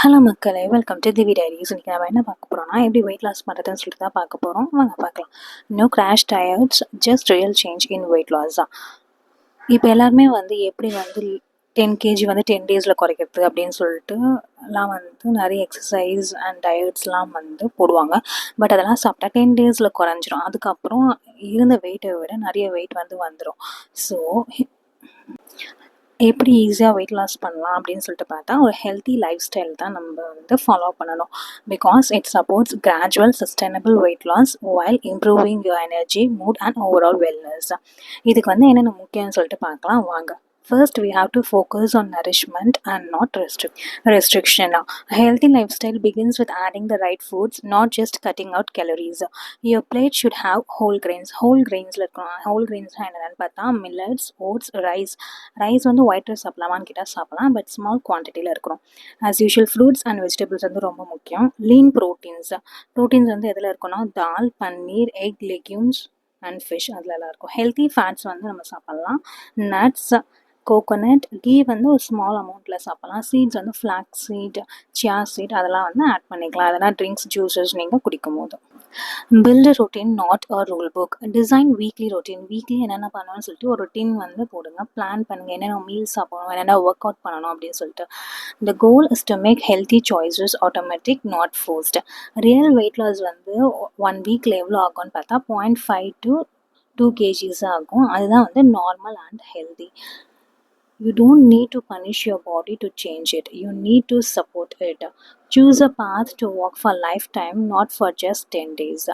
Hello மக்களே, welcome to திவி diaries. இன்றைக்கி நம்ம என்ன பார்க்க போகிறோம்னா, எப்படி வெயிட் லாஸ் பண்ணுறதுன்னு சொல்லிட்டு தான் பார்க்க போகிறோம். வாங்க பார்க்கலாம். No crash diets, just real change in weight loss தான். இப்போ எல்லாருமே எப்படி 10 kg 10 டேஸில் குறைக்கிறது அப்படின்னு சொல்லிட்டு எல்லாம் நிறைய எக்ஸசைஸ் அண்ட் டயட்ஸ்லாம் போடுவாங்க. பட் அதெல்லாம் சாப்பிட்டா 10 டேஸில் குறைஞ்சிரும். அதுக்கப்புறம் இருந்த வெயிட்டை விட நிறைய வெயிட் வந்துடும். ஸோ எப்படி ஈஸியாக வெயிட் லாஸ் பண்ணலாம் அப்படின்னு சொல்லிட்டு பார்த்தா, ஒரு ஹெல்த்தி லைஃப் ஸ்டைல் தான் நம்ம ஃபாலோ பண்ணணும். Because it supports gradual sustainable weight loss while improving your energy, mood and overall wellness. இதுக்கு என்னென்ன முக்கியம்னு சொல்லிட்டு பார்க்கலாம் வாங்க. First, we have to focus on nourishment and not restriction. A healthy lifestyle begins with adding the right foods, not just cutting out calories. Your plate should have whole grains. Whole grains என்னன்னு பார்த்தா millets, oats, rice white rice சாப்பிடலாமான்னு கேட்டால் சாப்பிடலாம், but small குவான்டிட்டியில் இருக்கணும். As usual fruits and vegetables ரொம்ப முக்கியம். Lean proteins எதில் இருக்குன்னா dal, paneer, egg, legumes and fish அதிலலாம் இருக்கும். ஹெல்த்தி ஃபேட்ஸ் நம்ம சாப்பிட்லாம். நட்ஸ், கோகோனட், கீ ஒரு ஸ்மால் அமௌண்ட்டில் சாப்பிட்லாம். Seeds flax seed, chia seed அதெல்லாம் ஆட் பண்ணிக்கலாம். அதெல்லாம் ட்ரிங்க்ஸ், ஜூஸஸ் நீங்கள் குடிக்கும் போது. Build routine, not a rule book. Design weekly routine. Weekly என்னென்ன பண்ணணும்னு சொல்லிட்டு ஒரு ரொட்டீன் போடுங்க. பிளான் பண்ணுங்கள், என்னென்ன மீல்ஸ் சாப்பிடணும், என்னென்ன ஒர்க் அவுட் பண்ணணும் அப்படின்னு சொல்லிட்டு. The goal is to make healthy choices automatic, not forced. Real weight loss 1 வீக்கில் எவ்வளோ ஆகும்னு பார்த்தா 0.5 to 2 kgs ஆகும். அதுதான் normal and healthy. You don't need to punish your body to change it. You need to support it. Choose a path to walk for a lifetime, not for just 10 days.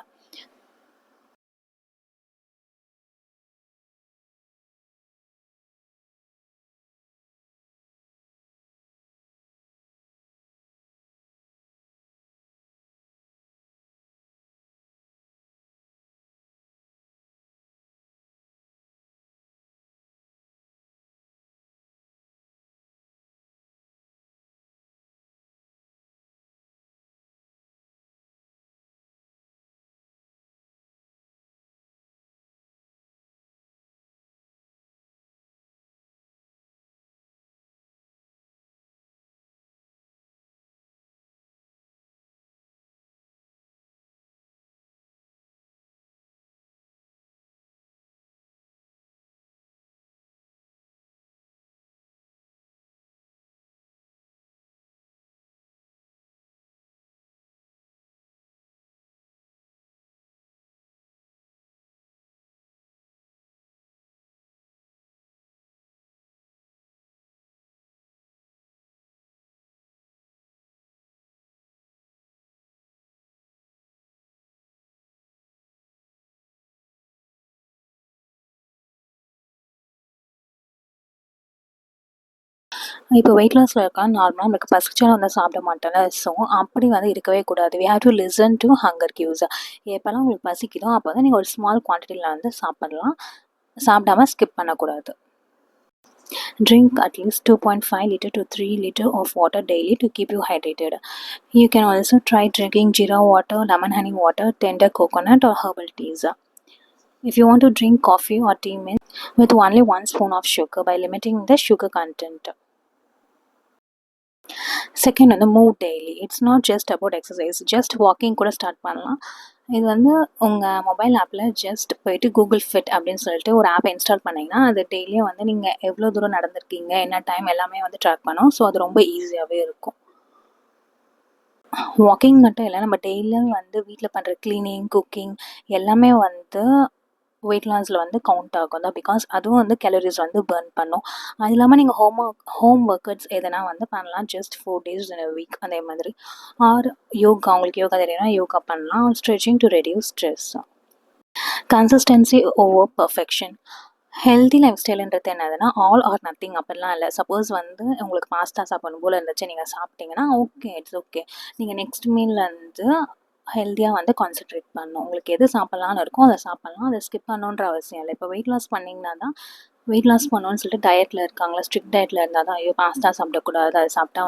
இப்போ wait லாஸில் இருக்கா நார்மலாக நமக்கு பசிச்சாலும் சாப்பிட மாட்டேன்ல. So அப்படி இருக்கவே கூடாது. We have to listen to hunger cues. எப்போல்லாம் உங்களுக்கு பசிக்குதோ அப்போ நீங்கள் ஒரு ஸ்மால் குவான்டிட்டியில் சாப்பிடலாம். சாப்பிடாம ஸ்கிப் பண்ணக்கூடாது. Drink at least 2.5 liter to 3 liter of water daily to keep you hydrated. You can also try drinking jeera water, lemon honey water, tender coconut or herbal teas. If you want to drink coffee or tea with only 1 spoon of sugar by limiting the sugar content. Second move daily. It's not just about exercise. Just walking கூட start பண்ணலாம். இது உங்கள் mobile ஆப்பில் just போயிட்டு Google fit அப்படின்னு சொல்லிட்டு ஒரு ஆப்பை இன்ஸ்டால் பண்ணிங்கன்னா அது டெய்லியும் நீங்கள் எவ்வளோ தூரம் நடந்திருக்கீங்க, என்ன டைம் எல்லாமே ட்ராக் பண்ணும். ஸோ அது ரொம்ப ஈஸியாகவே இருக்கும். வாக்கிங் மட்டும் இல்லை, நம்ம டெய்லியும் வீட்டில் பண்ணுற க்ளீனிங், குக்கிங் எல்லாமே வெயிட் லாஸில் கவுண்ட் ஆகும் தான். பிகாஸ் அதுவும் கேலரிஸ் பர்ன் பண்ணும். அது இல்லாமல் நீங்கள் ஹோம் ஒர்க் அவுட்ஸ் எதனா பண்ணலாம். Just 4 days in a week அதே மாதிரி. ஆர் யோகா, உங்களுக்கு யோகா தெரியும்னா யோகா பண்ணலாம். Stretching to reduce stress. Consistency over perfection. Healthy life ஸ்டைலுன்றது என்னதுன்னா ஆல் ஆர் நத்திங் அப்படிலாம் இல்லை. சப்போஸ் உங்களுக்கு பாஸ்தா சாப்பிடணும் போல் இருந்துச்சு, நீங்கள் சாப்பிட்டீங்கன்னா ஓகே, இட்ஸ் ஓகே. நீங்கள் நெக்ஸ்ட் மீல் ஹெல்த்தியாக கான்சன்ட்ரேட் பண்ணணும். உங்களுக்கு எது சாப்பிட்லான்னு இருக்கும் அதை சாப்பிட்லாம். அதை ஸ்கிப் பண்ணணுன்ற அவசியம் இல்லை. இப்போ வெயிட் லாஸ் பண்ணிங்கன்னா தான் வெயிட் லாஸ் பண்ணணும்னு சொல்லிட்டு டயட்டில் இருக்காங்களா, ஸ்ட்ரிக்ட் டயட்டில் இருந்தால் தான் ஐயோ பாஸ்தா சாப்பிடக்கூடாது, அதை சாப்பிட்டா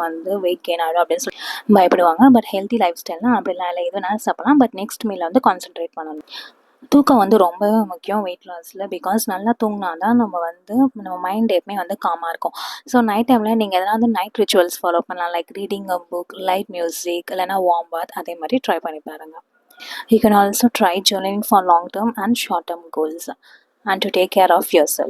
வெயிட் கெயின் ஆகிடும் அப்படின்னு சொல்லி பயப்படுவாங்க. பட் ஹெல்த்தி லைஃப் ஸ்டைல்னால் அப்படிலாம் இல்லை. எது வேணாலும் சாப்பிட்லாம், பட் நெக்ஸ்ட் மீலில் கான்சன்ட்ரேட் பண்ணணும். தூக்கம் வந்து ரொம்பவே முக்கியம் வெயிட் லாஸில். பிகாஸ் நல்லா தூங்கினா தான் நம்ம மைண்ட் எப்பவுமே வந்து காமாக இருக்கும். ஸோ நைட் டைமில் நீங்கள் எதனா வந்து நைட் ரிச்சுவல்ஸ் ஃபாலோ பண்ணலாம். Like reading a book, light music, இல்லைனா வார்ம் பாத், அதே மாதிரி ட்ரை பண்ணி பாருங்கள். You can also try journaling for long term and short term goals and to take care of yourself.